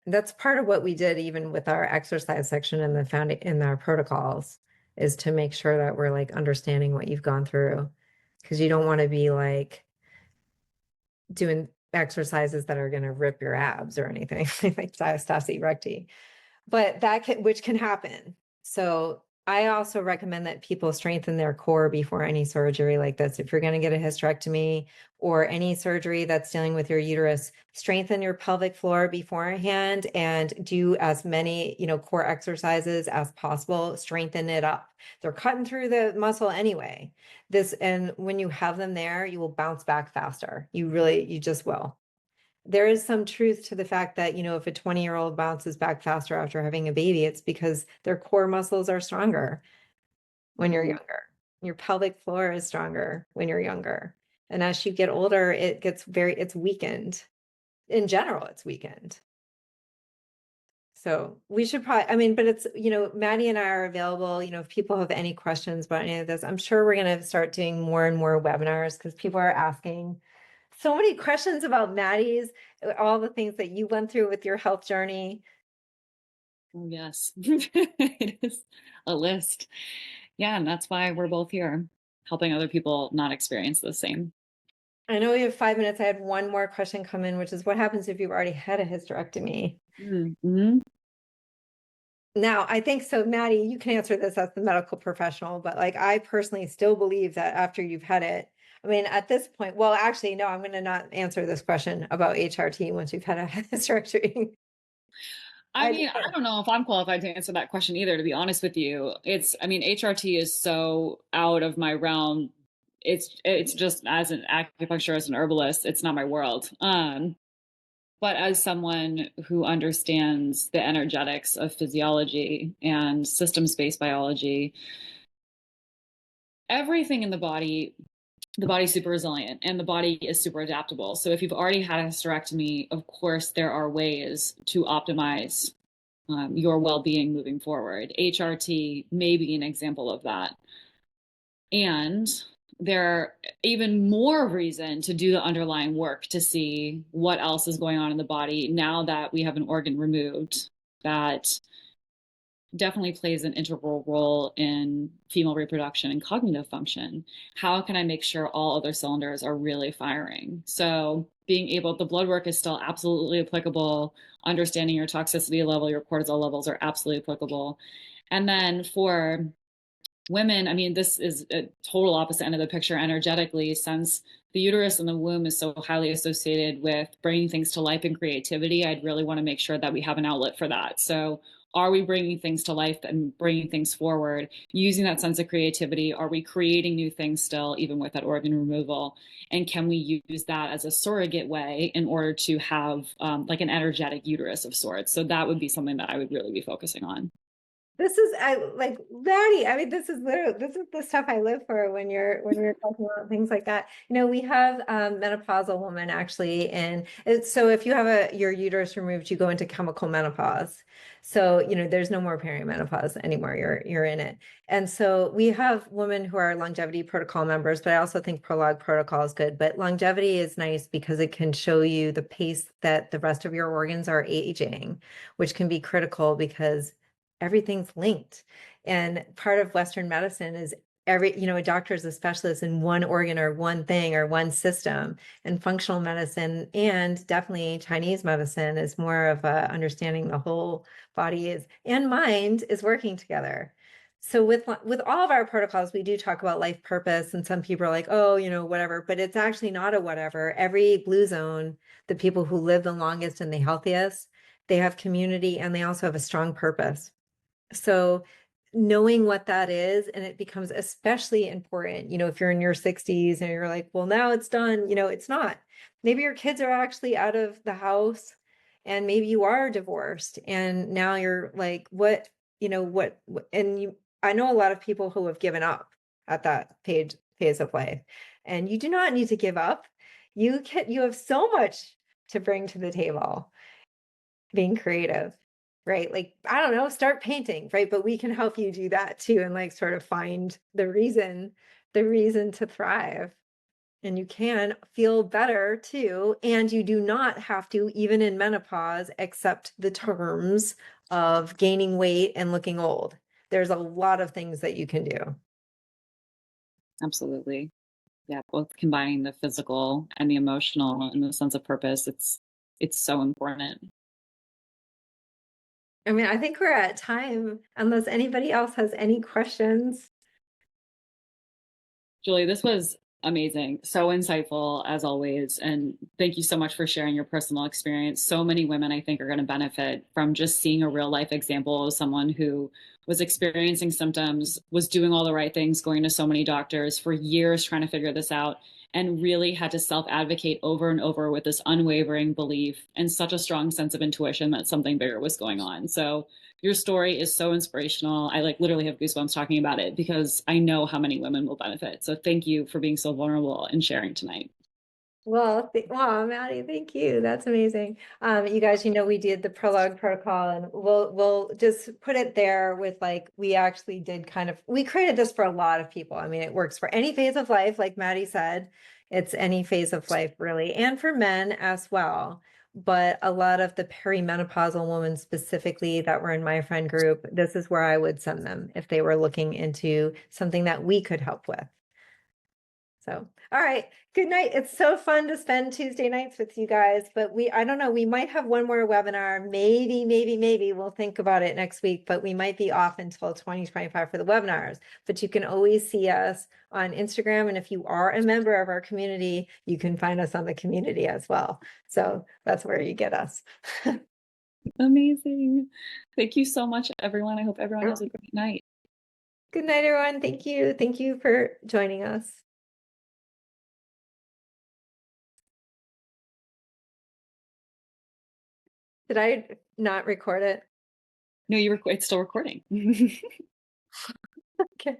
That's part of what we did even with our exercise section in the in our protocols, is to make sure that we're like understanding what you've gone through. Because you don't want to be like doing exercises that are going to rip your abs or anything like diastase recti, but which can happen. So I also recommend that people strengthen their core before any surgery like this. If you're going to get a hysterectomy or any surgery that's dealing with your uterus, strengthen your pelvic floor beforehand and do as many, core exercises as possible. Strengthen it up. They're cutting through the muscle anyway. And when you have them there, you will bounce back faster. You just will. There is some truth to the fact that, if a 20-year-old bounces back faster after having a baby, it's because their core muscles are stronger when you're younger. Your pelvic floor is stronger when you're younger. And as you get older, it's weakened. In general, it's weakened. So we should probably, I mean, but it's, Maddie and I are available, if people have any questions about any of this. I'm sure we're going to start doing more and more webinars because people are asking so many questions about Maddie's, all the things that you went through with your health journey. Oh, yes, it is a list. Yeah, and that's why we're both here, helping other people not experience the same. I know we have 5 minutes. I had one more question come in, which is what happens if you've already had a hysterectomy? Mm-hmm. Now, I think so, Maddie, you can answer this as the medical professional, but like I personally still believe that after you've had it, I mean, at this point, well, actually, no, I'm going to not answer this question about HRT once you've had a hysterectomy. I mean, I don't know if I'm qualified to answer that question either, to be honest with you. I mean, HRT is so out of my realm. It's just as an acupuncturist, as an herbalist, it's not my world. But as someone who understands the energetics of physiology and systems-based biology, everything in the body's super resilient and the body is super adaptable. So if you've already had a hysterectomy, of course, there are ways to optimize your well-being moving forward. HRT may be an example of that. And there even more reason to do the underlying work to see what else is going on in the body now that we have an organ removed that definitely plays an integral role in female reproduction and cognitive function. How can I make sure all other cylinders are really firing? So the blood work is still absolutely applicable. Understanding your toxicity level, your cortisol levels are absolutely applicable. And then for women, I mean, this is a total opposite end of the picture energetically, since the uterus and the womb is so highly associated with bringing things to life and creativity. I'd really want to make sure that we have an outlet for that. So are we bringing things to life and bringing things forward using that sense of creativity? Are we creating new things still, even with that organ removal? And can we use that as a surrogate way in order to have like an energetic uterus of sorts? So that would be something that I would really be focusing on. This is like Maddie. I mean, this is the stuff I live for when you're talking about things like that. We have menopausal women actually, and so if you have your uterus removed, you go into chemical menopause. So there's no more perimenopause anymore. You're in it, and so we have women who are longevity protocol members. But I also think Prolog protocol is good. But longevity is nice because it can show you the pace that the rest of your organs are aging, which can be critical because everything's linked. And part of Western medicine is a doctor is a specialist in one organ or one thing or one system. And functional medicine and definitely Chinese medicine is more of understanding the whole body and mind is working together. So with all of our protocols, we do talk about life purpose, and some people are like, oh, whatever, but it's actually not a whatever. Every blue zone, the people who live the longest and the healthiest, they have community and they also have a strong purpose. So knowing what that is, and it becomes especially important, if you're in your 60s and you're like, well, now it's done, it's not. Maybe your kids are actually out of the house and maybe you are divorced and now you're like, what, and I know a lot of people who have given up at that phase of life, and you do not need to give up. You have so much to bring to the table being creative, right? Like, I don't know, start painting, right? But we can help you do that too and like sort of find the reason to thrive. And you can feel better too. And you do not have to, even in menopause, accept the terms of gaining weight and looking old. There's a lot of things that you can do. Absolutely. Yeah, both combining the physical and the emotional and the sense of purpose, it's so important. I mean, I think we're at time, unless anybody else has any questions. Julie, this was amazing. So insightful as always. And thank you so much for sharing your personal experience. So many women, I think, are going to benefit from just seeing a real life example of someone who was experiencing symptoms, was doing all the right things, going to so many doctors for years trying to figure this out, and really had to self advocate over and over with this unwavering belief and such a strong sense of intuition that something bigger was going on. So your story is so inspirational. I like literally have goosebumps talking about it because I know how many women will benefit. So thank you for being so vulnerable and sharing tonight. Well, wow, Maddie, thank you. That's amazing. You guys, we did the prologue protocol, and we'll just put it there with like we actually did we created this for a lot of people. I mean, it works for any phase of life, like Maddie said. It's any phase of life really, and for men as well. But a lot of the perimenopausal women specifically that were in my friend group, this is where I would send them if they were looking into something that we could help with. So, all right. Good night. It's so fun to spend Tuesday nights with you guys, but I don't know, we might have one more webinar. Maybe we'll think about it next week, but we might be off until 2025 for the webinars. But you can always see us on Instagram. And if you are a member of our community, you can find us on the community as well. So that's where you get us. Amazing. Thank you so much, everyone. I hope everyone has a great night. Good night, everyone. Thank you. Thank you for joining us. Did I not record it? No, it's still recording. Okay.